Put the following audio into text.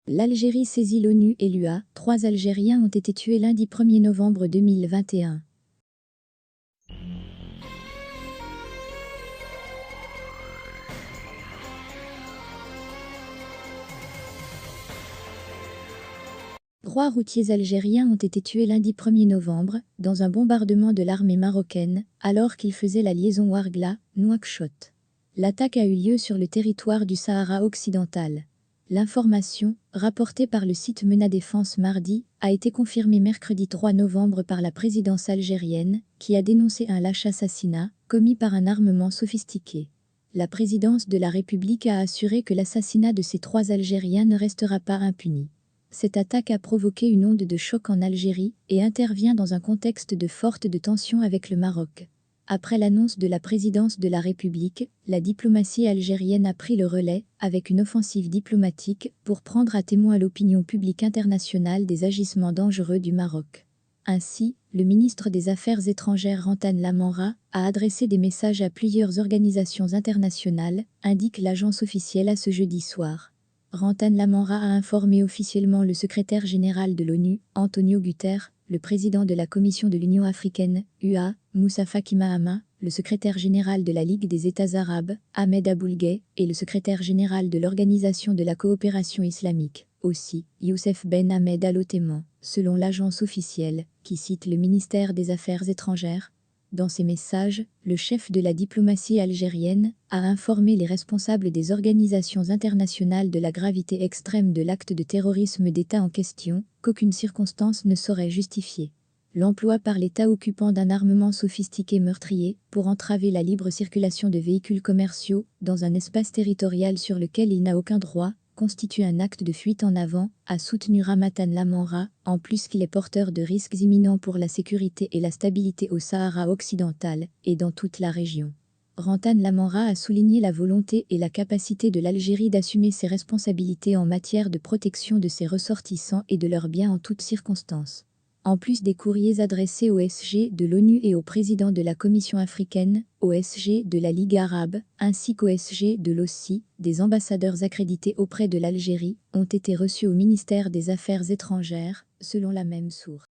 L'Algérie saisit l'ONU et l'UA. 3 Algériens ont été tués lundi 1er novembre 2021. Trois routiers algériens ont été tués lundi 1er novembre, dans un bombardement de l'armée marocaine, alors qu'ils faisaient la liaison Ouargla-Nouakchott. L'attaque a eu lieu sur le territoire du Sahara occidental. L'information, rapportée par le site Mena Défense mardi, a été confirmée mercredi 3 novembre par la présidence algérienne, qui a dénoncé un lâche assassinat, commis par un armement sophistiqué. La présidence de la République a assuré que l'assassinat de ces 3 Algériens ne restera pas impuni. Cette attaque a provoqué une onde de choc en Algérie et intervient dans un contexte de forte tension avec le Maroc. Après l'annonce de la présidence de la République, la diplomatie algérienne a pris le relais, avec une offensive diplomatique, pour prendre à témoin l'opinion publique internationale des agissements dangereux du Maroc. Ainsi, le ministre des Affaires étrangères Rantan Lamamra a adressé des messages à plusieurs organisations internationales, indique l'agence officielle à ce jeudi soir. Rantan Lamamra a informé officiellement le secrétaire général de l'ONU, Antonio Guterres, le président de la Commission de l'Union africaine, UA, Moussa Faki Mahamat, le secrétaire général de la Ligue des États arabes, Ahmed Aboulgueh, et le secrétaire général de l'Organisation de la coopération islamique, aussi, Youssef Ben Ahmed Al Othman, selon l'agence officielle, qui cite le ministère des Affaires étrangères. Dans ses messages, le chef de la diplomatie algérienne a informé les responsables des organisations internationales de la gravité extrême de l'acte de terrorisme d'État en question, qu'aucune circonstance ne saurait justifier l'emploi par l'État occupant d'un armement sophistiqué meurtrier pour entraver la libre circulation de véhicules commerciaux dans un espace territorial sur lequel il n'a aucun droit, constitue un acte de fuite en avant, a soutenu Rantan Lamamra, en plus qu'il est porteur de risques imminents pour la sécurité et la stabilité au Sahara occidental et dans toute la région. Rantan Lamamra a souligné la volonté et la capacité de l'Algérie d'assumer ses responsabilités en matière de protection de ses ressortissants et de leurs biens en toutes circonstances. En plus des courriers adressés au SG de l'ONU et au président de la Commission africaine, au SG de la Ligue arabe, ainsi qu'au SG de l'OSCI, des ambassadeurs accrédités auprès de l'Algérie ont été reçus au ministère des Affaires étrangères, selon la même source.